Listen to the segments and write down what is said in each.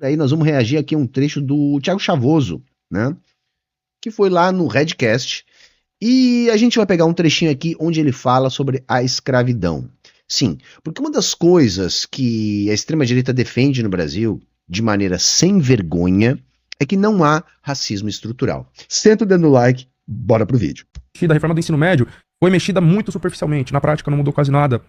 Aí nós vamos reagir aqui a um trecho do Thiago Chavoso, né? Que foi lá no Redcast. E a gente vai pegar um trechinho aqui onde ele fala sobre a escravidão. Sim, porque uma das coisas que a extrema-direita defende no Brasil, de maneira sem vergonha, é que não há racismo estrutural. Senta o dedo no like, bora pro vídeo. A reforma do ensino médio foi mexida muito superficialmente, na prática não mudou quase nada.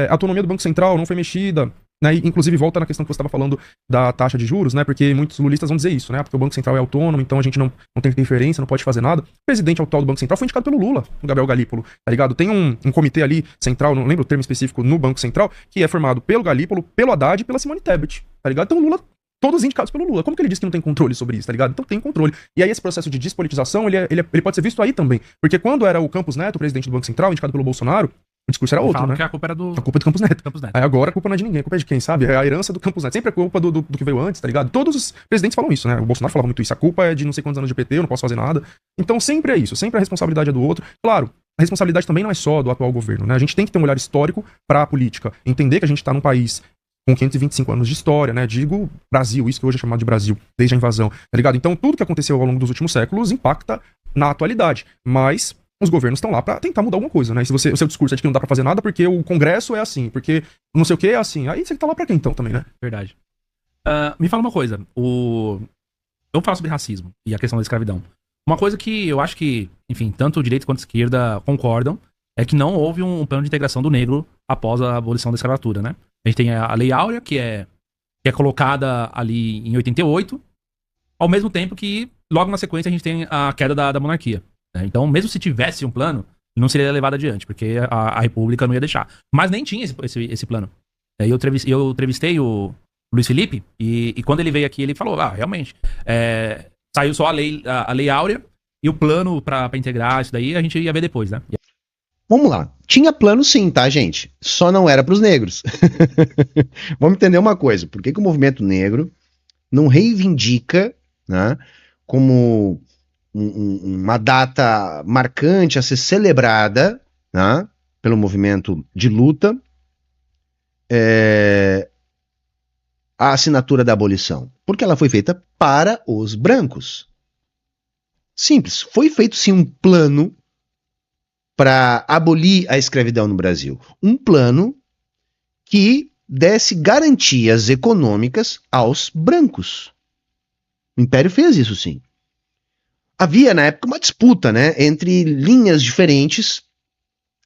A autonomia do Banco Central não foi mexida, né? Inclusive volta na questão que você estava falando da taxa de juros, né? Porque muitos lulistas vão dizer isso, né? Porque o Banco Central é autônomo, então a gente não tem interferência, não pode fazer nada. O presidente atual do Banco Central foi indicado pelo Lula, o Gabriel Galípolo, tá ligado? Tem um comitê ali central, não lembro o termo específico, no Banco Central, que é formado pelo Galípolo, pelo Haddad e pela Simone Tebet, tá ligado? Então o Lula, todos indicados pelo Lula. Como que ele diz que não tem controle sobre isso, tá ligado? Então tem controle. E aí esse processo de despolitização, ele pode ser visto aí também. Porque quando era o Campos Neto, o presidente do Banco Central, indicado pelo Bolsonaro, o discurso era outro, né? Que a culpa era a culpa é do Campos Neto. Aí agora a culpa não é de ninguém, a culpa é de quem, sabe? É a herança do Campos Neto. Sempre é culpa do que veio antes, tá ligado? Todos os presidentes falam isso, né? O Bolsonaro falava muito isso. A culpa é de não sei quantos anos de PT, eu não posso fazer nada. Então sempre é isso. Sempre a responsabilidade é do outro. Claro, a responsabilidade também não é só do atual governo, né? A gente tem que ter um olhar histórico pra política. Entender que a gente tá num país com 525 anos de história, né? Digo Brasil, isso que hoje é chamado de Brasil, desde a invasão, tá ligado? Então tudo que aconteceu ao longo dos últimos séculos impacta na atualidade. Mas os governos estão lá pra tentar mudar alguma coisa, né? E se o seu discurso é de que não dá pra fazer nada porque o Congresso é assim, porque não sei o que é assim, aí você tá lá pra quem então também, né? Verdade. Me fala uma coisa, vamos falar sobre racismo e a questão da escravidão. Uma coisa que eu acho que, enfim, tanto o direito quanto a esquerda concordam é que não houve um plano de integração do negro após a abolição da escravatura, né? A gente tem a Lei Áurea, que é colocada ali em 88, ao mesmo tempo que, logo na sequência, a gente tem a queda da monarquia. Né? Então, mesmo se tivesse um plano, não seria levado adiante, porque a República não ia deixar. Mas nem tinha esse plano. Eu entrevistei o Luiz Felipe, e quando ele veio aqui, ele falou, realmente, saiu só a Lei Áurea, e o plano pra integrar isso daí, a gente ia ver depois, né? Vamos lá. Tinha plano sim, tá, gente? Só não era para os negros. Vamos entender uma coisa. Por que o movimento negro não reivindica, né, como uma data marcante a ser celebrada, né, pelo movimento de luta, a assinatura da abolição? Porque ela foi feita para os brancos. Simples. Foi feito sim um plano para abolir a escravidão no Brasil. Um plano que desse garantias econômicas aos brancos. O Império fez isso, sim. Havia, na época, uma disputa, né, entre linhas diferentes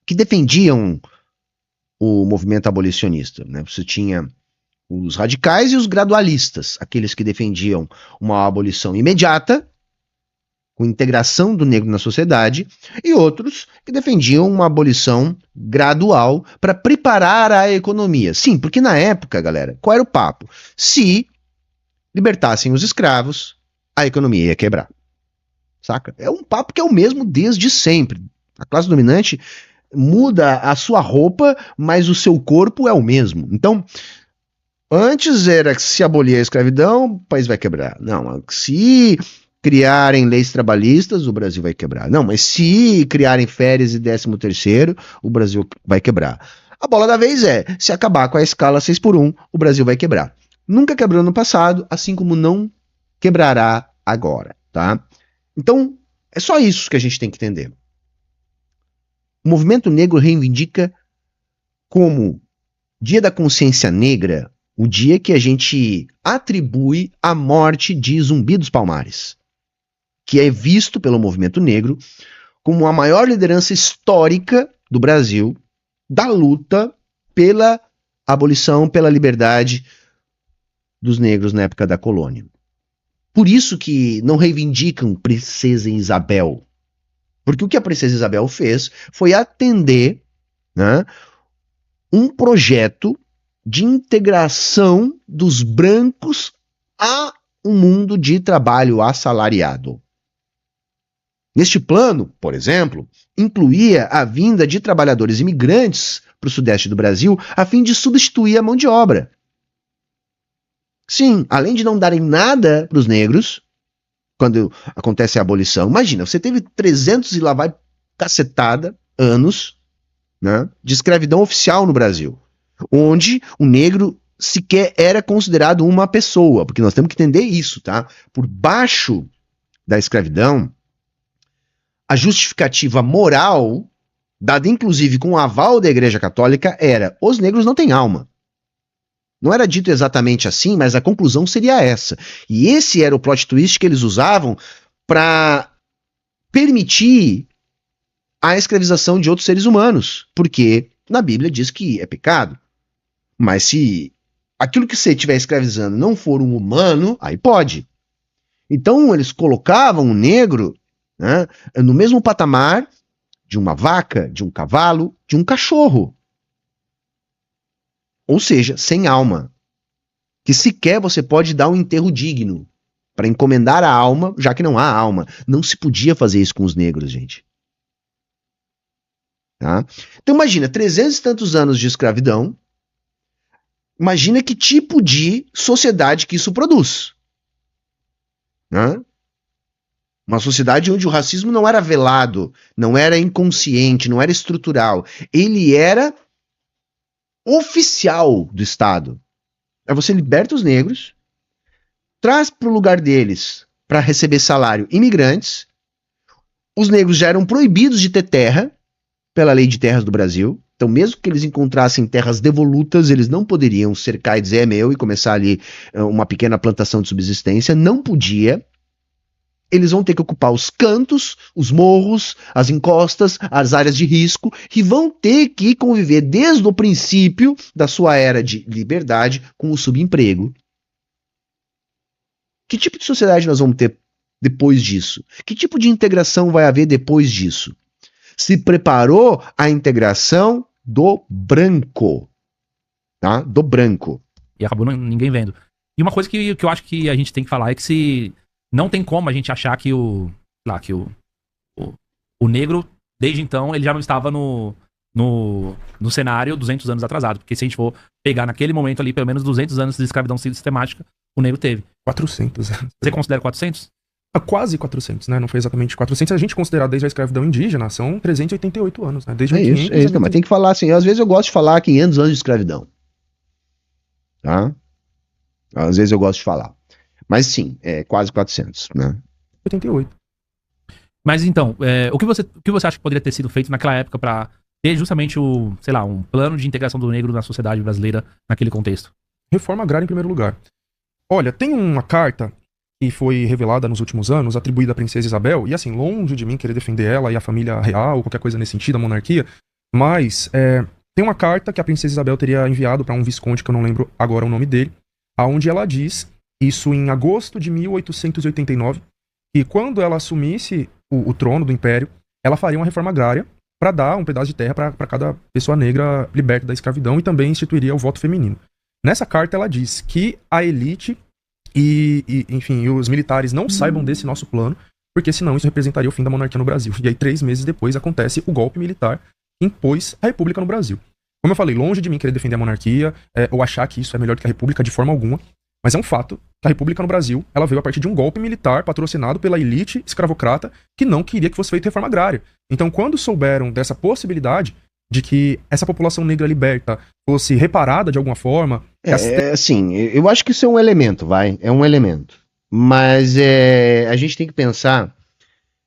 que defendiam o movimento abolicionista. Né? Você tinha os radicais e os gradualistas, aqueles que defendiam uma abolição imediata, com integração do negro na sociedade, e outros que defendiam uma abolição gradual para preparar a economia. Sim, porque na época, galera, qual era o papo? Se libertassem os escravos, a economia ia quebrar. Saca? É um papo que é o mesmo desde sempre. A classe dominante muda a sua roupa, mas o seu corpo é o mesmo. Então, antes era que se abolir a escravidão, o país vai quebrar. Não, se criarem leis trabalhistas, o Brasil vai quebrar. Não, mas se criarem férias e 13º, o Brasil vai quebrar. A bola da vez é, se acabar com a escala 6x1, o Brasil vai quebrar. Nunca quebrou no passado, assim como não quebrará agora, tá? Então, é só isso que a gente tem que entender. O movimento negro reivindica como Dia da Consciência Negra o dia que a gente atribui a morte de Zumbi dos Palmares, que é visto pelo movimento negro como a maior liderança histórica do Brasil da luta pela abolição, pela liberdade dos negros na época da colônia. Por isso que não reivindicam Princesa Isabel. Porque o que a Princesa Isabel fez foi atender, né, um projeto de integração dos brancos a um mundo de trabalho assalariado. Neste plano, por exemplo, incluía a vinda de trabalhadores imigrantes para o sudeste do Brasil a fim de substituir a mão de obra. Sim, além de não darem nada para os negros, quando acontece a abolição, imagina, você teve 300 e lá vai cacetada anos, né, de escravidão oficial no Brasil, onde o negro sequer era considerado uma pessoa, porque nós temos que entender isso, tá? Por baixo da escravidão, a justificativa moral, dada inclusive com o aval da Igreja Católica, era: os negros não têm alma. Não era dito exatamente assim, mas a conclusão seria essa. E esse era o plot twist que eles usavam para permitir a escravização de outros seres humanos, porque na Bíblia diz que é pecado. Mas se aquilo que você estiver escravizando não for um humano, aí pode. Então eles colocavam o negro, né, no mesmo patamar de uma vaca, de um cavalo, de um cachorro. Ou seja, sem alma. Que sequer você pode dar um enterro digno para encomendar a alma, já que não há alma. Não se podia fazer isso com os negros, gente. Tá? Então imagina, 300 e tantos anos de escravidão. Imagina que tipo de sociedade que isso produz. Né? Uma sociedade onde o racismo não era velado, não era inconsciente, não era estrutural. Ele era oficial do Estado. Aí você liberta os negros, traz para o lugar deles, para receber salário, imigrantes. Os negros já eram proibidos de ter terra, pela lei de terras do Brasil. Então, mesmo que eles encontrassem terras devolutas, eles não poderiam cercar e dizer é meu e começar ali uma pequena plantação de subsistência. Não podia. Eles vão ter que ocupar os cantos, os morros, as encostas, as áreas de risco, e vão ter que conviver desde o princípio da sua era de liberdade com o subemprego. Que tipo de sociedade nós vamos ter depois disso? Que tipo de integração vai haver depois disso? Se preparou a integração do branco. Tá? Do branco. E acabou ninguém vendo. E uma coisa que eu acho que a gente tem que falar é que se não tem como a gente achar que o negro, desde então, ele já não estava no cenário 200 anos atrasado. Porque se a gente for pegar naquele momento ali, pelo menos 200 anos de escravidão sistemática, o negro teve. 400 anos. Você considera 400? Quase 400, né? Não foi exatamente 400. Se a gente considerar desde a escravidão indígena, são 388 anos, né? Desde é isso, é isso. Não, mas tem que falar assim, às vezes eu gosto de falar 500 anos de escravidão. Tá? Às vezes eu gosto de falar. Mas sim, é quase 400, né? 88. Mas então, o que você acha que poderia ter sido feito naquela época para ter justamente um plano de integração do negro na sociedade brasileira naquele contexto? Reforma agrária em primeiro lugar. Olha, tem uma carta que foi revelada nos últimos anos, atribuída à princesa Isabel, e assim, longe de mim querer defender ela e a família real, qualquer coisa nesse sentido, a monarquia, mas tem uma carta que a princesa Isabel teria enviado para um visconde, que eu não lembro agora o nome dele, aonde ela diz, isso em agosto de 1889, que quando ela assumisse o trono do império, ela faria uma reforma agrária para dar um pedaço de terra para cada pessoa negra liberta da escravidão e também instituiria o voto feminino. Nessa carta ela diz que a elite enfim, os militares não saibam desse nosso plano, porque senão isso representaria o fim da monarquia no Brasil. E aí 3 meses depois acontece o golpe militar que impôs a república no Brasil. Como eu falei, longe de mim querer defender a monarquia ou achar que isso é melhor do que a república de forma alguma, mas é um fato que a república no Brasil ela veio a partir de um golpe militar patrocinado pela elite escravocrata que não queria que fosse feita reforma agrária. Então quando souberam dessa possibilidade de que essa população negra liberta fosse reparada de alguma forma... Assim, eu acho que isso é um elemento, é um elemento. Mas a gente tem que pensar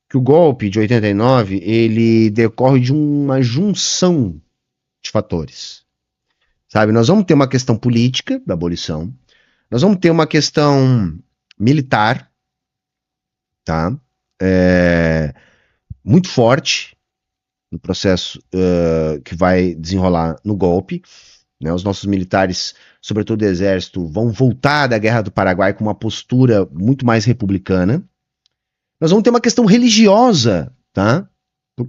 que o golpe de 89, ele decorre de uma junção de fatores. Sabe, nós vamos ter uma questão política da abolição, nós vamos ter uma questão militar, tá? Muito forte, no processo que vai desenrolar no golpe, né? Os nossos militares, sobretudo do exército, vão voltar da Guerra do Paraguai com uma postura muito mais republicana. Nós vamos ter uma questão religiosa, tá?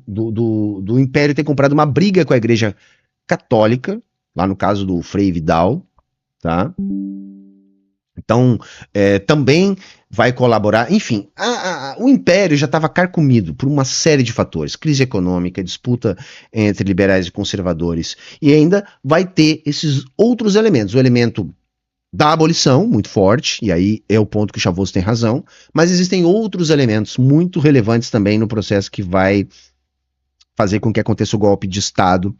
Do Império ter comprado uma briga com a Igreja Católica, lá no caso do Frei Vidal, tá? Então, também vai colaborar. Enfim, o Império já estava carcomido por uma série de fatores. Crise econômica, disputa entre liberais e conservadores. E ainda vai ter esses outros elementos. O elemento da abolição, muito forte, e aí é o ponto que o Chavoso tem razão, mas existem outros elementos muito relevantes também no processo que vai fazer com que aconteça o golpe de Estado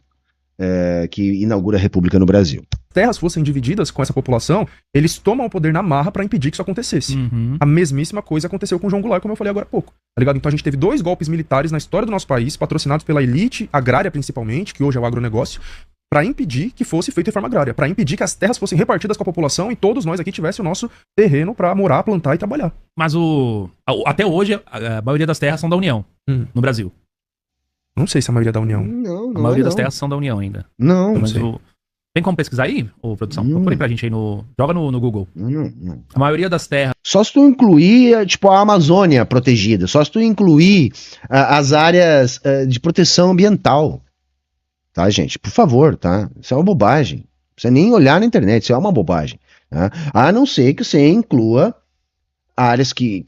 que inaugura a República no Brasil. Terras fossem divididas com essa população, eles tomam o poder na marra pra impedir que isso acontecesse. A mesmíssima coisa aconteceu com João Goulart, como eu falei agora há pouco. Tá ligado? Então a gente teve 2 golpes militares na história do nosso país, patrocinados pela elite agrária principalmente, que hoje é o agronegócio, pra impedir que fosse feita reforma agrária, pra impedir que as terras fossem repartidas com a população e todos nós aqui tivéssemos o nosso terreno pra morar, plantar e trabalhar. Mas até hoje, a maioria das terras são da União, no Brasil. Não sei se a maioria é da União. Não, A maioria das terras são da União ainda. Não, sei. Tem como pesquisar aí, ô produção? Procura aí pra gente aí joga no Google. não. A maioria das terras. Só se tu incluir, tipo, a Amazônia protegida, só se tu incluir as áreas de proteção ambiental. Tá, gente? Por favor, tá? Isso é uma bobagem. Não precisa nem olhar na internet, isso é uma bobagem. Tá? A não ser que você inclua áreas que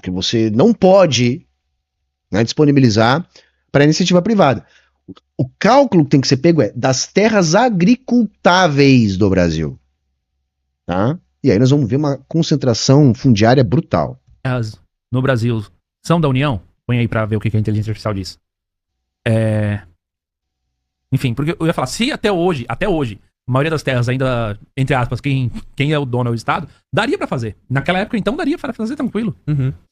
você não pode, né, disponibilizar para iniciativa privada. O cálculo que tem que ser pego é das terras agricultáveis do Brasil. Tá? E aí nós vamos ver uma concentração fundiária brutal. Terras no Brasil são da União? Põe aí pra ver o que a inteligência artificial diz. Enfim, porque eu ia falar, se até hoje, a maioria das terras ainda, entre aspas, quem é o dono é o Estado, daria pra fazer. Naquela época, então, daria pra fazer tranquilo.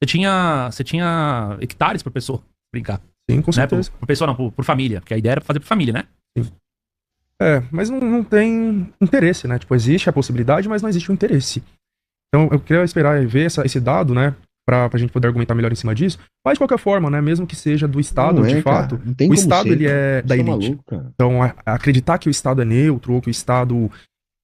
Você tinha hectares por pessoa brincar. Sim, com Né? certeza. Por pessoa não, por família. Porque a ideia era fazer por família, né? Mas não tem interesse, né? Tipo, existe a possibilidade, mas não existe o interesse. Então, eu queria esperar e ver esse dado, né? Pra gente poder argumentar melhor em cima disso. Mas, de qualquer forma, né? Mesmo que seja do Estado, Não é, de fato, cara. Não tem o como Estado, ser, ele é da Você é elite. maluco, cara. Então, acreditar que o Estado é neutro ou que o Estado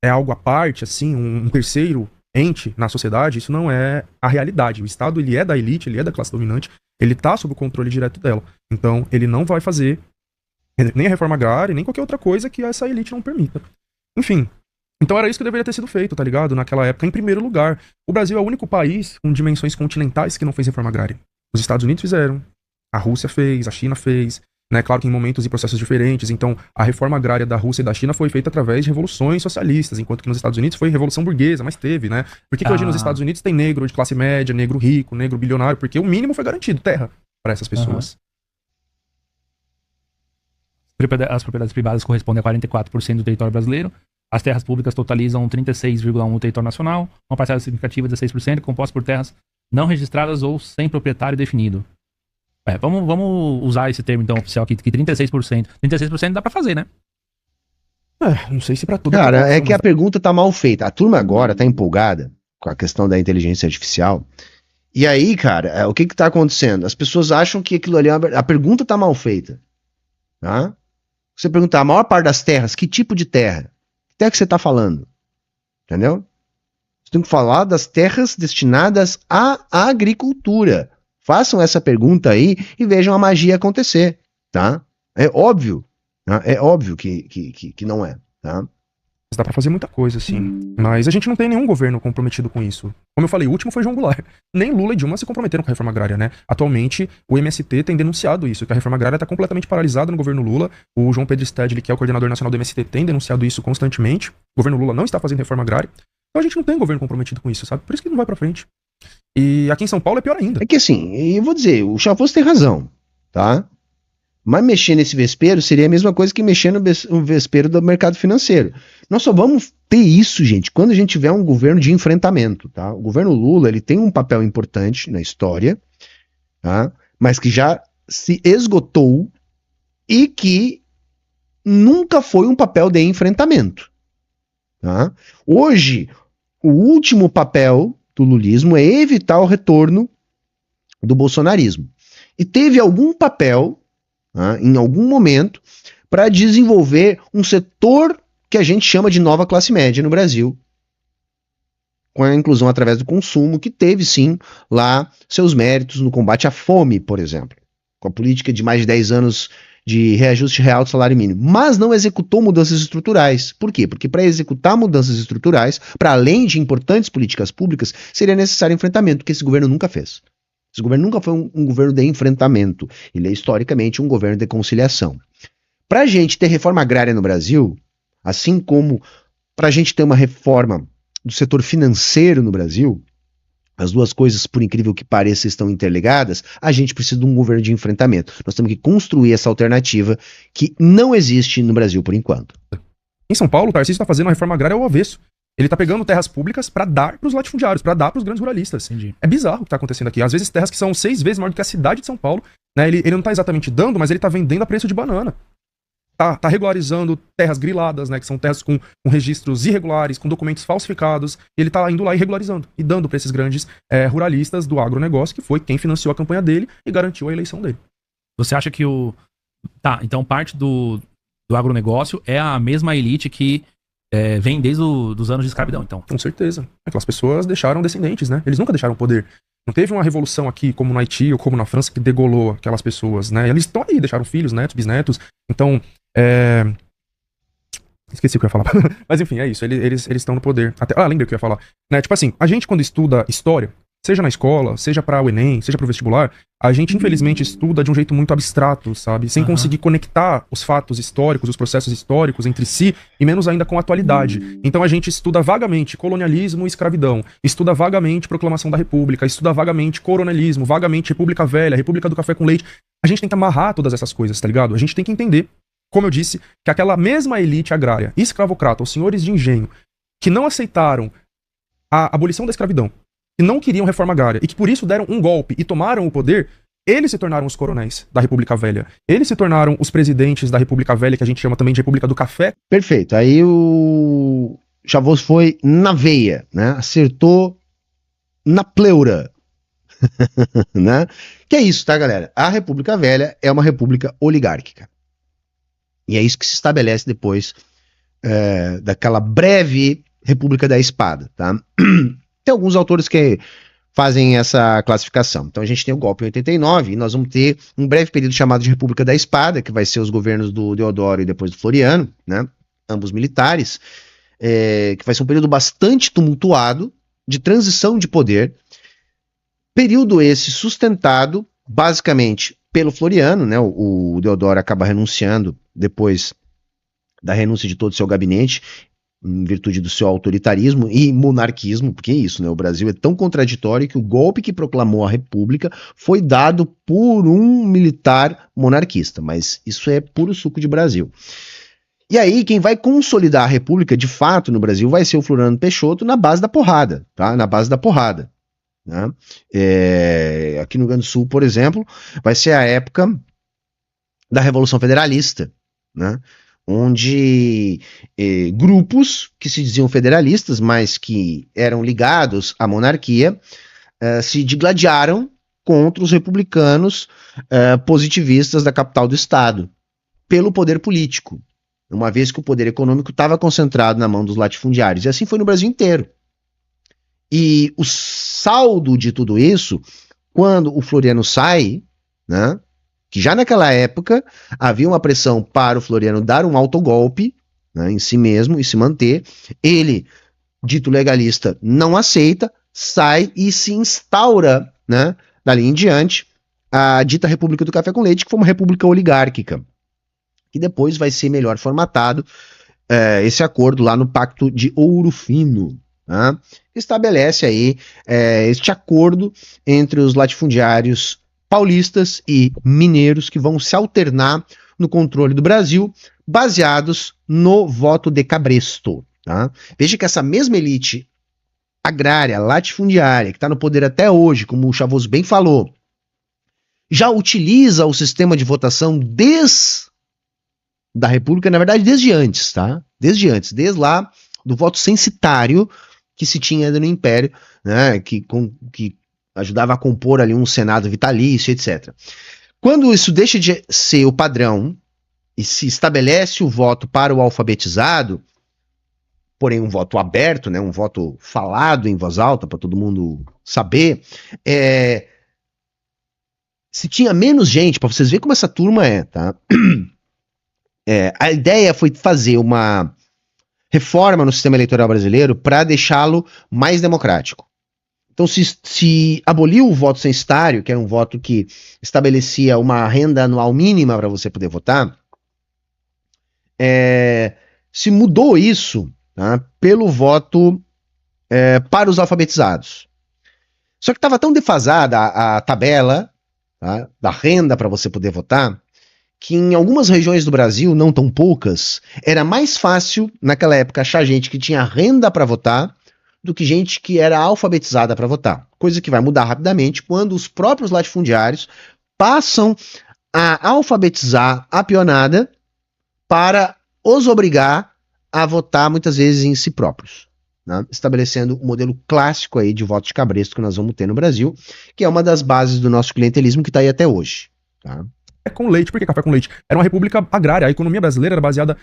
é algo à parte, assim, um terceiro ente na sociedade, isso não é a realidade. O Estado, ele é da elite, ele é da classe dominante, ele tá sob o controle direto dela. Então, ele não vai fazer nem a reforma agrária, nem qualquer outra coisa que essa elite não permita. Enfim. Então era isso que deveria ter sido feito, tá ligado? Naquela época, em primeiro lugar. O Brasil é o único país com dimensões continentais que não fez reforma agrária. Os Estados Unidos fizeram, a Rússia fez, a China fez, né? Claro que em momentos e processos diferentes. Então, a reforma agrária da Rússia e da China foi feita através de revoluções socialistas, enquanto que nos Estados Unidos foi revolução burguesa, mas teve, né? Por que hoje nos Estados Unidos tem negro de classe média, negro rico, negro bilionário? Porque o mínimo foi garantido, terra, para essas pessoas. As propriedades privadas correspondem a 44% do território brasileiro. As terras públicas totalizam 36,1% do território nacional. Uma parcela significativa, 16%, composta por terras não registradas ou sem proprietário definido. Vamos usar esse termo, então, oficial aqui, que 36%. 36% dá pra fazer, né? Não sei se pra tudo. Cara, é que a pergunta tá mal feita. A turma agora tá empolgada com a questão da inteligência artificial. E aí, cara, o que tá acontecendo? As pessoas acham que aquilo ali, a pergunta tá mal feita. Tá? Você perguntar, a maior parte das terras, que tipo de terra? Que terra que você tá falando? Entendeu? Você tem que falar das terras destinadas à agricultura. Façam essa pergunta aí e vejam a magia acontecer, tá? É óbvio, tá? É óbvio que não é, tá? Dá pra fazer muita coisa, sim. Mas a gente não tem nenhum governo comprometido com isso. Como eu falei, o último foi João Goulart. Nem Lula e Dilma se comprometeram com a reforma agrária, né? Atualmente, o MST tem denunciado isso, que a reforma agrária tá completamente paralisada no governo Lula. O João Pedro Stedley, que é o coordenador nacional do MST, tem denunciado isso constantemente. O governo Lula não está fazendo reforma agrária. Então a gente não tem governo comprometido com isso, sabe? Por isso que não vai pra frente. E aqui em São Paulo é pior ainda. É que assim, eu vou dizer, o Chavos tem razão, tá? Mas mexer nesse vespeiro seria a mesma coisa que mexer no vespeiro do mercado financeiro. Nós só vamos ter isso, gente, quando a gente tiver um governo de enfrentamento, tá? O governo Lula, ele tem um papel importante na história, tá? Mas que já se esgotou e que nunca foi um papel de enfrentamento, tá? Hoje, o último papel do lulismo é evitar o retorno do bolsonarismo. E teve algum papel, em algum momento, para desenvolver um setor que a gente chama de nova classe média no Brasil, com a inclusão através do consumo, que teve sim lá seus méritos no combate à fome, por exemplo, com a política de mais de 10 anos de reajuste real do salário mínimo, mas não executou mudanças estruturais. Por quê? Porque para executar mudanças estruturais, para além de importantes políticas públicas, seria necessário enfrentamento, que esse governo nunca fez. Esse governo nunca foi um governo de enfrentamento. Ele é historicamente um governo de conciliação. Para a gente ter reforma agrária no Brasil, assim como para a gente ter uma reforma do setor financeiro no Brasil, as duas coisas, por incrível que pareça, estão interligadas, a gente precisa de um governo de enfrentamento. Nós temos que construir essa alternativa que não existe no Brasil por enquanto. Em São Paulo, o Tarcísio está fazendo a reforma agrária ao avesso. Ele está pegando terras públicas para dar para os latifundiários, para dar para os grandes ruralistas. Entendi. É bizarro o que está acontecendo aqui. Às vezes terras que são 6 vezes maior do que a cidade de São Paulo, né? Ele não está exatamente dando, mas ele está vendendo a preço de banana. Tá regularizando terras griladas, né? Que são terras com registros irregulares, com documentos falsificados. E ele tá indo lá e regularizando e dando para esses grandes ruralistas do agronegócio, que foi quem financiou a campanha dele e garantiu a eleição dele. Você acha que o... Tá, então parte do agronegócio é a mesma elite que vem desde os anos de escravidão, então. Com certeza. Aquelas pessoas deixaram descendentes, né? Eles nunca deixaram poder. Não teve uma revolução aqui, como no Haiti ou como na França, que degolou aquelas pessoas, né? Eles estão aí, deixaram filhos, netos, bisnetos. Então, esqueci o que eu ia falar. Mas enfim, é isso. Eles estão no poder. Lembrei o que eu ia falar. Né? Tipo assim, a gente quando estuda história, seja na escola, seja para o Enem, seja para o vestibular, a gente infelizmente estuda de um jeito muito abstrato, sabe? Sem conseguir conectar os fatos históricos, os processos históricos entre si, e menos ainda com a atualidade. Então a gente estuda vagamente colonialismo e escravidão, estuda vagamente proclamação da República, estuda vagamente coronelismo, vagamente República Velha, República do Café com Leite. A gente tem que amarrar todas essas coisas, tá ligado? A gente tem que entender, como eu disse, que aquela mesma elite agrária, escravocrata, os senhores de engenho, que não aceitaram a abolição da escravidão, que não queriam reforma agrária e que por isso deram um golpe e tomaram o poder, eles se tornaram os coronéis da República Velha. Eles se tornaram os presidentes da República Velha, que a gente chama também de República do Café. Perfeito. Aí o Chavoso foi na veia, né? Acertou na pleura. Né? Que é isso, tá, galera? A República Velha é uma república oligárquica. E é isso que se estabelece depois daquela breve República da Espada, tá? Tem alguns autores que fazem essa classificação. Então a gente tem o golpe em 89 e nós vamos ter um breve período chamado de República da Espada, que vai ser os governos do Deodoro e depois do Floriano, né? Ambos militares, que vai ser um período bastante tumultuado de transição de poder, período esse sustentado basicamente pelo Floriano, né? O Deodoro acaba renunciando depois da renúncia de todo o seu gabinete, em virtude do seu autoritarismo e monarquismo, porque é isso, né? O Brasil é tão contraditório que o golpe que proclamou a República foi dado por um militar monarquista, mas isso é puro suco de Brasil. E aí, quem vai consolidar a República, de fato, no Brasil, vai ser o Floriano Peixoto na base da porrada, tá? Na base da porrada. Né? Aqui no Rio Grande do Sul, por exemplo, vai ser a época da Revolução Federalista, né? Onde grupos que se diziam federalistas, mas que eram ligados à monarquia, se digladiaram contra os republicanos positivistas da capital do estado, pelo poder político, uma vez que o poder econômico estava concentrado na mão dos latifundiários, e assim foi no Brasil inteiro. E o saldo de tudo isso, quando o Floriano sai, né? Que já naquela época havia uma pressão para o Floriano dar um autogolpe, né, em si mesmo e se manter. Ele, dito legalista, não aceita, sai e se instaura, né, dali em diante, a dita República do Café com Leite, que foi uma república oligárquica, que depois vai ser melhor formatado esse acordo lá no Pacto de Ouro Fino, né, que estabelece aí este acordo entre os latifundiários paulistas e mineiros que vão se alternar no controle do Brasil, baseados no voto de cabresto. Tá? Veja que essa mesma elite agrária, latifundiária, que está no poder até hoje, como o Chavoso bem falou, já utiliza o sistema de votação desde da República, na verdade, desde antes, tá? Desde lá do voto censitário que se tinha ainda no Império, né? Que ajudava a compor ali um Senado vitalício, etc. Quando isso deixa de ser o padrão e se estabelece o voto para o alfabetizado, porém um voto aberto, né, um voto falado em voz alta para todo mundo saber, se tinha menos gente, para vocês verem como essa turma tá? A ideia foi fazer uma reforma no sistema eleitoral brasileiro para deixá-lo mais democrático. Então, se aboliu o voto censitário, que era um voto que estabelecia uma renda anual mínima para você poder votar, se mudou isso, tá, pelo voto para os alfabetizados. Só que estava tão defasada a tabela, tá, da renda para você poder votar, que em algumas regiões do Brasil, não tão poucas, era mais fácil, naquela época, achar gente que tinha renda para votar do que gente que era alfabetizada para votar. Coisa que vai mudar rapidamente quando os próprios latifundiários passam a alfabetizar a peonada para os obrigar a votar muitas vezes em si próprios, né? Estabelecendo o modelo clássico aí de voto de cabresto que nós vamos ter no Brasil, que é uma das bases do nosso clientelismo que está aí até hoje. Tá? Com leite. Por que café com leite? Era uma república agrária. A economia brasileira era baseada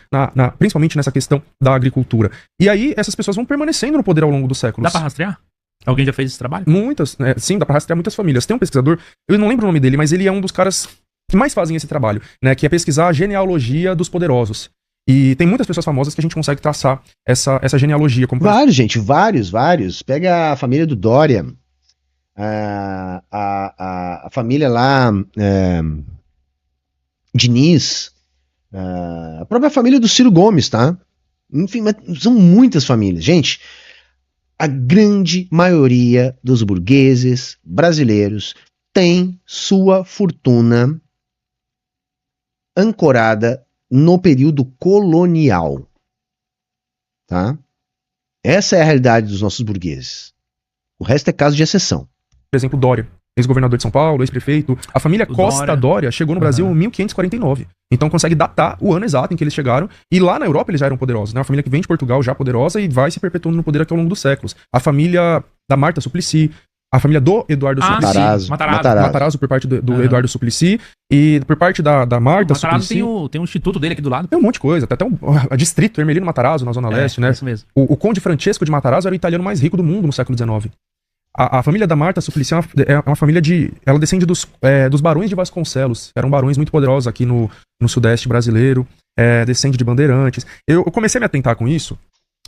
principalmente nessa questão da agricultura. E aí essas pessoas vão permanecendo no poder ao longo dos séculos. Dá pra rastrear? Alguém já fez esse trabalho? Muitas, né? Sim, dá pra rastrear muitas famílias. Tem um pesquisador, eu não lembro o nome dele, mas ele é um dos caras que mais fazem esse trabalho, né? Que é pesquisar a genealogia dos poderosos. E tem muitas pessoas famosas que a gente consegue traçar essa genealogia. Como vários, gente, vários. Pega a família do Dória, a família lá, Diniz, a própria família do Ciro Gomes, tá? Enfim, mas são muitas famílias. Gente, a grande maioria dos burgueses brasileiros tem sua fortuna ancorada no período colonial, tá? Essa é a realidade dos nossos burgueses. O resto é caso de exceção. Por exemplo, Dória, ex-governador de São Paulo, ex-prefeito. A família Costa Dória chegou no Brasil em 1549. Então consegue datar o ano exato em que eles chegaram. E lá na Europa eles já eram poderosos, né? A família que vem de Portugal já poderosa e vai se perpetuando no poder aqui ao longo dos séculos. A família da Marta Suplicy, a família do Eduardo Suplicy. Matarazzo por parte do Eduardo Suplicy. E por parte da Marta Matarazzo Suplicy. tem um instituto dele aqui do lado. Tem um monte de coisa. Tem até um distrito Ermelino Matarazzo, na Zona Leste, né? Isso mesmo. O Conde Francesco de Matarazzo era o italiano mais rico do mundo no século XIX. A família da Marta Suplicy é uma família ela descende dos barões de Vasconcelos. Eram barões muito poderosos aqui no sudeste brasileiro. Descende de bandeirantes. Eu comecei a me atentar com isso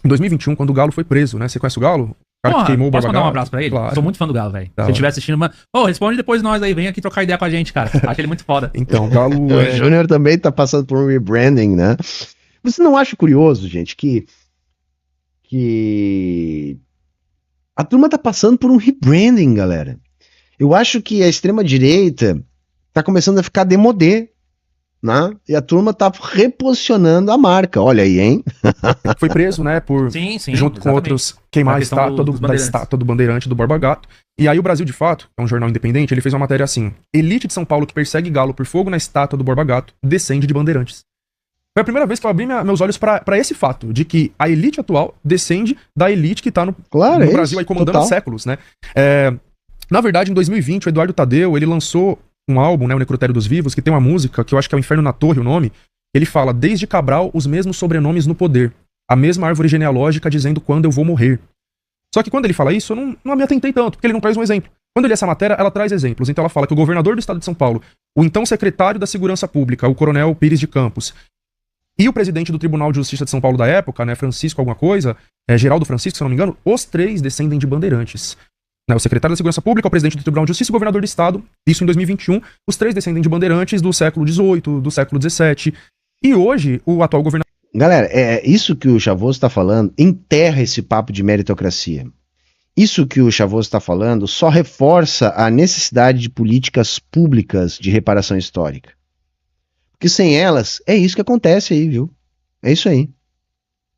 em 2021, quando o Galo foi preso, né? Você conhece o Galo? O cara que queimou o Posso mandar um Gato? abraço pra ele? Claro. Sou muito fã do Galo, velho. Tá. Se ele estiver assistindo, responde depois nós aí. Vem aqui trocar ideia com a gente, cara. Acho ele muito foda. Então, o Galo O Júnior também tá passando por um rebranding, né? Você não acha curioso, gente, que a turma tá passando por um rebranding, galera. Eu acho que a extrema-direita tá começando a ficar demodê, né? E a turma tá reposicionando a marca. Olha aí, hein? foi preso, né? Sim, junto com outros, queimar a estátua da estátua do Bandeirante do Borba Gato. E aí o Brasil de Fato, é um jornal independente, ele fez uma matéria assim: elite de São Paulo que persegue Galo por fogo na estátua do Borba Gato descende de Bandeirantes. Foi a primeira vez que eu abri meus olhos pra esse fato, de que a elite atual descende da elite que tá no Brasil aí comandando séculos, né? Na verdade, em 2020, o Eduardo Tadeu, ele lançou um álbum, né, o Necrotério dos Vivos, que tem uma música, que eu acho que é o Inferno na Torre, o nome. Ele fala: desde Cabral, os mesmos sobrenomes no poder, a mesma árvore genealógica dizendo quando eu vou morrer. Só que quando ele fala isso, eu não me atentei tanto, porque ele não traz um exemplo. Quando ele lê essa matéria, ela traz exemplos. Então ela fala que o governador do estado de São Paulo, o então secretário da Segurança Pública, o coronel Pires de Campos, e o presidente do Tribunal de Justiça de São Paulo da época, né, Francisco alguma coisa, Geraldo Francisco, se eu não me engano, os três descendem de Bandeirantes. Né, o secretário da Segurança Pública, o presidente do Tribunal de Justiça e o governador do estado, isso em 2021, os três descendem de Bandeirantes do século XVIII, do século XVII. E hoje, o atual governador... Galera, isso que o Chavoso está falando enterra esse papo de meritocracia. Isso que o Chavoso está falando só reforça a necessidade de políticas públicas de reparação histórica. Porque sem elas, é isso que acontece aí, viu? É isso aí.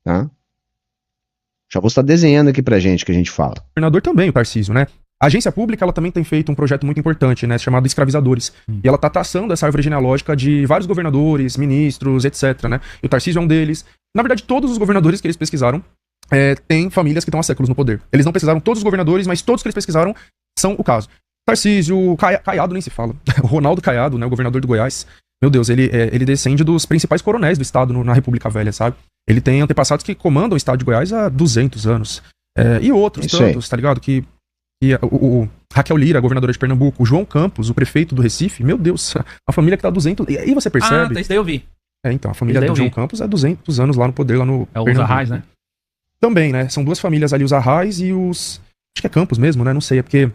Tá? O Chavoso está desenhando aqui pra gente, que a gente fala. O governador também, o Tarcísio, né? A agência pública, ela também tem feito um projeto muito importante, né, chamado Escravizadores. E ela tá traçando essa árvore genealógica de vários governadores, ministros, etc, né? E o Tarcísio é um deles. Na verdade, todos os governadores que eles pesquisaram têm famílias que estão há séculos no poder. Eles não pesquisaram todos os governadores, mas todos que eles pesquisaram são o caso. Tarcísio, Caiado nem se fala. O Ronaldo Caiado, né, o governador do Goiás. Meu Deus, ele descende dos principais coronéis do estado na República Velha, sabe? Ele tem antepassados que comandam o estado de Goiás há 200 anos. E outros tantos, tá ligado? O Raquel Lira, governadora de Pernambuco, o João Campos, o prefeito do Recife, meu Deus, a família que tá há 200... E aí você percebe... isso daí eu vi. Então, a família do João Campos há 200 anos lá no poder, lá no Pernambuco. Os Arrais, né? Também, né? São duas famílias ali, os Arrais e os... Acho que é Campos mesmo, né? Não sei, é porque...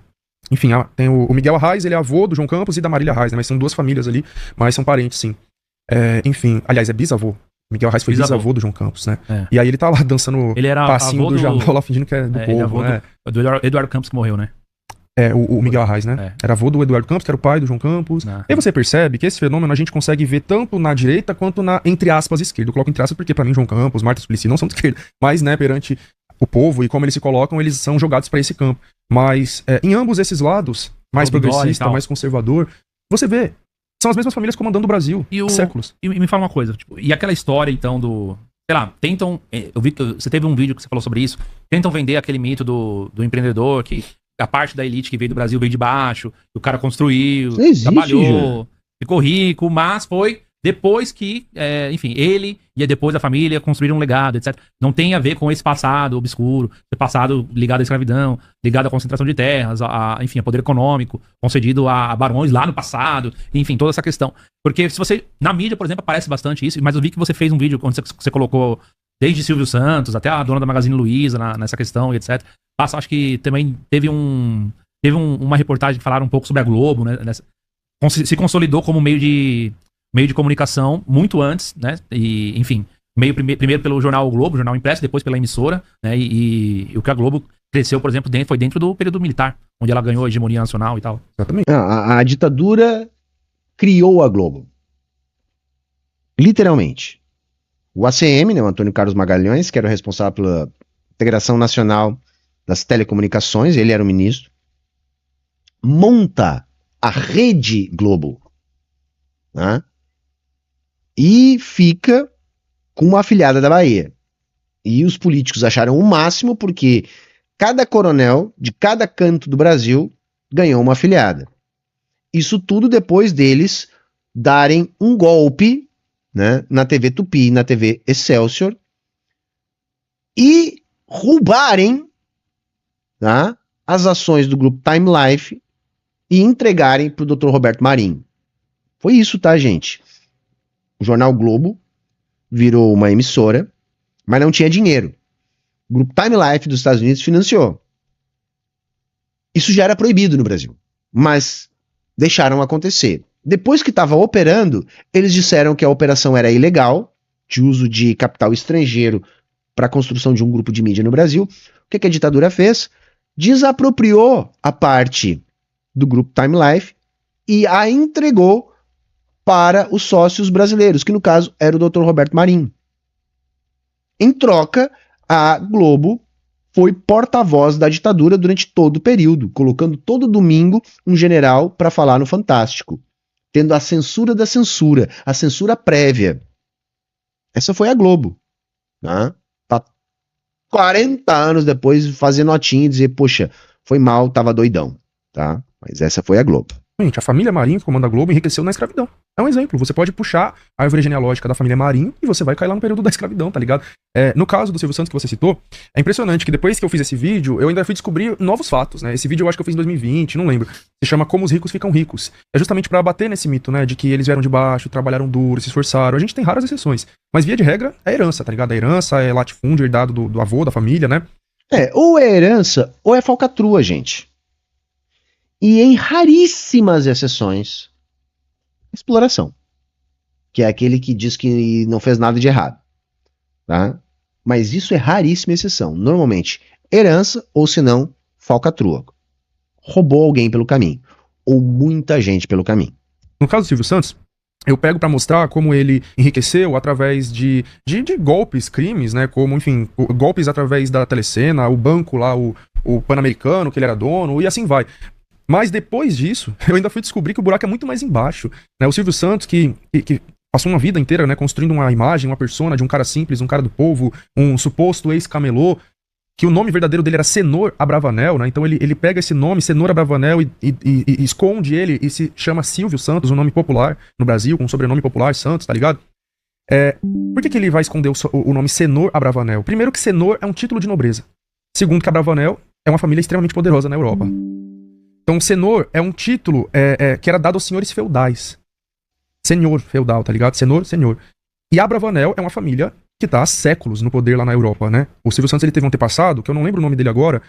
Enfim, tem o Miguel Arraes, ele é avô do João Campos e da Marília Arraes, né? Mas são duas famílias ali, mas são parentes, sim. Enfim, aliás, é bisavô. Miguel Arraes foi bisavô do João Campos, né? E aí ele tá lá dançando ele era passinho do Jambola, fingindo que é do povo, né? Do Eduardo Campos que morreu, né? O Miguel Arraes, né? Era avô do Eduardo Campos, que era o pai do João Campos. E aí você percebe que esse fenômeno a gente consegue ver tanto na direita quanto na, entre aspas, esquerda. Eu coloco entre aspas porque pra mim João Campos, Marta Suplicy não são de esquerda. Mas, né, perante o povo e como eles se colocam, eles são jogados pra esse campo. Mas em ambos esses lados, mais progressista, mais conservador, você vê, são as mesmas famílias comandando o Brasil há séculos. E me fala uma coisa, tipo, e aquela história, então, sei lá, tentam... Eu vi que você teve um vídeo que você falou sobre isso. Tentam vender aquele mito do empreendedor, que a parte da elite que veio do Brasil veio de baixo, o cara construiu, trabalhou, ficou rico, mas foi depois que, enfim, ele e depois a família construíram um legado, etc. Não tem a ver com esse passado obscuro, esse passado ligado à escravidão, ligado à concentração de terras, enfim, a poder econômico, concedido a barões lá no passado, enfim, toda essa questão. Porque se você, na mídia, por exemplo, aparece bastante isso, mas eu vi que você fez um vídeo onde você colocou desde Silvio Santos até a dona da Magazine Luiza nessa questão e etc. Acho que também teve uma reportagem que falaram um pouco sobre a Globo, né? Se consolidou como meio de comunicação muito antes, né? E, enfim, primeiro pelo jornal O Globo, jornal impresso, depois pela emissora, né? E o que a Globo cresceu, por exemplo, foi dentro do período militar, onde ela ganhou a hegemonia nacional e tal. Exatamente. A ditadura criou a Globo. Literalmente. O ACM, né, o Antônio Carlos Magalhães, que era o responsável pela integração nacional das telecomunicações, ele era o ministro, monta a Rede Globo, né, e fica com uma afiliada da Bahia. E os políticos acharam o máximo porque cada coronel de cada canto do Brasil ganhou uma afiliada. Isso tudo depois deles darem um golpe, né, na TV Tupi, na TV Excelsior, e roubarem, tá, as ações do grupo Time Life e entregarem para o Dr. Roberto Marinho. Foi isso, tá, gente? O jornal Globo virou uma emissora, mas não tinha dinheiro. O grupo Time Life dos Estados Unidos financiou. Isso já era proibido no Brasil, mas deixaram acontecer. Depois que estava operando, eles disseram que a operação era ilegal, de uso de capital estrangeiro para a construção de um grupo de mídia no Brasil. O que a ditadura fez? Desapropriou a parte do grupo Time Life e a entregou para os sócios brasileiros, que no caso era o Dr. Roberto Marinho. Em troca, a Globo foi porta-voz da ditadura durante todo o período, colocando todo domingo um general para falar no Fantástico, tendo a censura da censura, a censura prévia. Essa foi a Globo. Tá? 40 anos depois fazer notinha e dizer, poxa, foi mal, tava doidão. Tá? Mas essa foi a Globo. Gente, a família Marinho, que comanda a Globo, enriqueceu na escravidão. É um exemplo. Você pode puxar a árvore genealógica da família Marinho e você vai cair lá no período da escravidão, tá ligado? No caso do Silvio Santos que você citou, é impressionante que depois que eu fiz esse vídeo, eu ainda fui descobrir novos fatos, né? Esse vídeo eu acho que eu fiz em 2020, não lembro. Se chama Como os Ricos Ficam Ricos. É justamente pra bater nesse mito, né? De que eles vieram de baixo, trabalharam duro, se esforçaram. A gente tem raras exceções. Mas via de regra, é herança, tá ligado? A herança é latifúndio herdado do avô, da família, né? Ou é herança ou é falcatrua, gente. E em raríssimas exceções, exploração. Que é aquele que diz que não fez nada de errado. Tá? Mas isso é raríssima exceção. Normalmente, herança ou, se não, falcatrua. Roubou alguém pelo caminho. Ou muita gente pelo caminho. No caso do Silvio Santos, eu pego pra mostrar como ele enriqueceu através de golpes, crimes, né? Como, enfim, golpes através da telecena, o banco lá, o Pan-Americano, que ele era dono, e assim vai. Mas depois disso, eu ainda fui descobrir que o buraco é muito mais embaixo, né? O Silvio Santos, que passou uma vida inteira, né, construindo uma imagem, uma persona de um cara simples, um cara do povo, um suposto ex-camelô, que o nome verdadeiro dele era Senhor Abravanel, né? Então ele pega esse nome, Senhor Abravanel, e esconde ele e se chama Silvio Santos, um nome popular no Brasil, com um sobrenome popular, Santos, tá ligado? Por que ele vai esconder o nome Senhor Abravanel? Primeiro que Senhor é um título de nobreza. Segundo que Abravanel é uma família extremamente poderosa na Europa. Então, senhor é um título que era dado aos senhores feudais. Senhor feudal, tá ligado? Senhor. E Abravanel é uma família que tá há séculos no poder lá na Europa, né? O Silvio Santos, ele teve um antepassado, que eu não lembro o nome dele agora,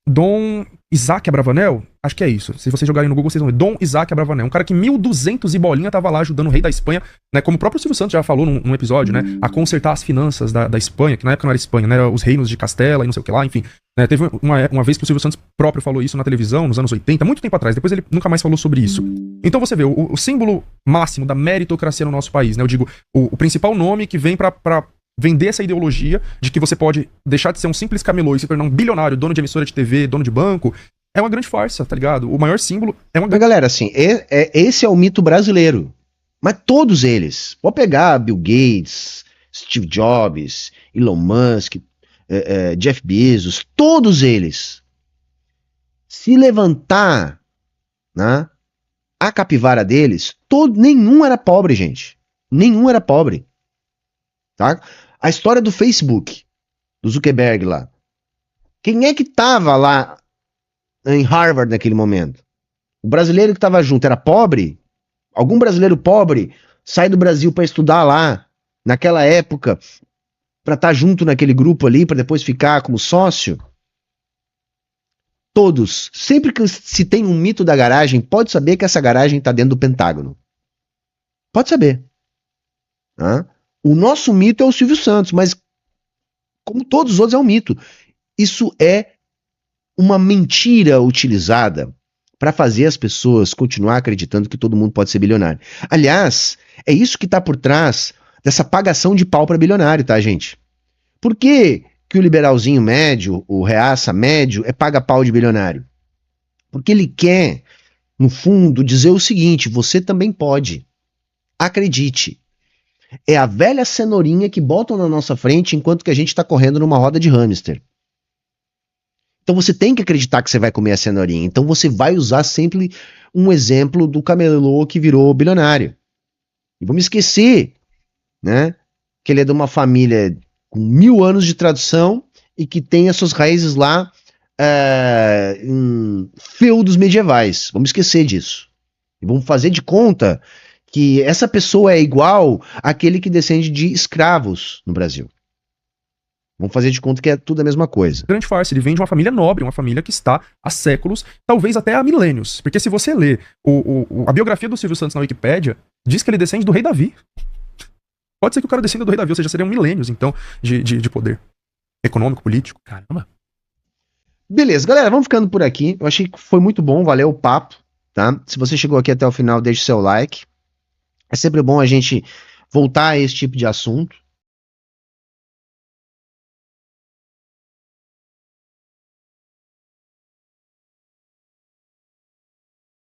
Dom Isaac Abravanel, acho que é isso. Se vocês jogarem no Google, vocês vão ver. Dom Isaac Abravanel, um cara que em 1200 e bolinha tava lá ajudando o rei da Espanha, né? Como o próprio Silvio Santos já falou num episódio, né? A consertar as finanças da Espanha, que na época não era Espanha, né? Era os reinos de Castela e não sei o que lá, enfim. Né, teve uma vez que o Silvio Santos próprio falou isso na televisão, nos anos 80, muito tempo atrás. Depois ele nunca mais falou sobre isso. Então você vê, o símbolo máximo da meritocracia no nosso país, né? Eu digo, o principal nome que vem pra vender essa ideologia de que você pode deixar de ser um simples camelô e se tornar um bilionário, dono de emissora de TV, dono de banco, é uma grande farsa, tá ligado? O maior símbolo é uma Mas, galera, assim, esse é o mito brasileiro. Mas todos eles. Pode pegar Bill Gates, Steve Jobs, Elon Musk, Jeff Bezos, todos eles. Se levantar, né, a capivara deles, nenhum era pobre, gente. Nenhum era pobre. Tá? A história do Facebook, do Zuckerberg lá. Quem é que tava lá em Harvard naquele momento? O brasileiro que tava junto era pobre? Algum brasileiro pobre sai do Brasil para estudar lá, naquela época, para estar junto naquele grupo ali, para depois ficar como sócio? Todos. Sempre que se tem um mito da garagem, pode saber que essa garagem tá dentro do Pentágono. Pode saber. Tá? O nosso mito é o Silvio Santos, mas como todos os outros é um mito. Isso é uma mentira utilizada para fazer as pessoas continuar acreditando que todo mundo pode ser bilionário. Aliás, é isso que está por trás dessa pagação de pau para bilionário, tá, gente? Por que o liberalzinho médio, o reaça médio, é paga-pau de bilionário? Porque ele quer, no fundo, dizer o seguinte: você também pode. Acredite. É a velha cenourinha que botam na nossa frente enquanto que a gente está correndo numa roda de hamster. Então você tem que acreditar que você vai comer a cenourinha. Então você vai usar sempre um exemplo do camelô que virou bilionário. E vamos esquecer, né, que ele é de uma família com 1000 anos de tradição e que tem as suas raízes lá em feudos medievais. Vamos esquecer disso. E vamos fazer de conta que essa pessoa é igual àquele que descende de escravos no Brasil. Vamos fazer de conta que é tudo a mesma coisa. Grande farsa, ele vem de uma família nobre, uma família que está há séculos, talvez até há milênios. Porque se você ler a biografia do Silvio Santos na Wikipédia, diz que ele descende do rei Davi. Pode ser que o cara descenda do rei Davi, ou seja, seriam milênios, então, de poder econômico, político. Caramba. Beleza, galera, vamos ficando por aqui. Eu achei que foi muito bom, valeu o papo, tá? Se você chegou aqui até o final, deixe seu like. É sempre bom a gente voltar a esse tipo de assunto,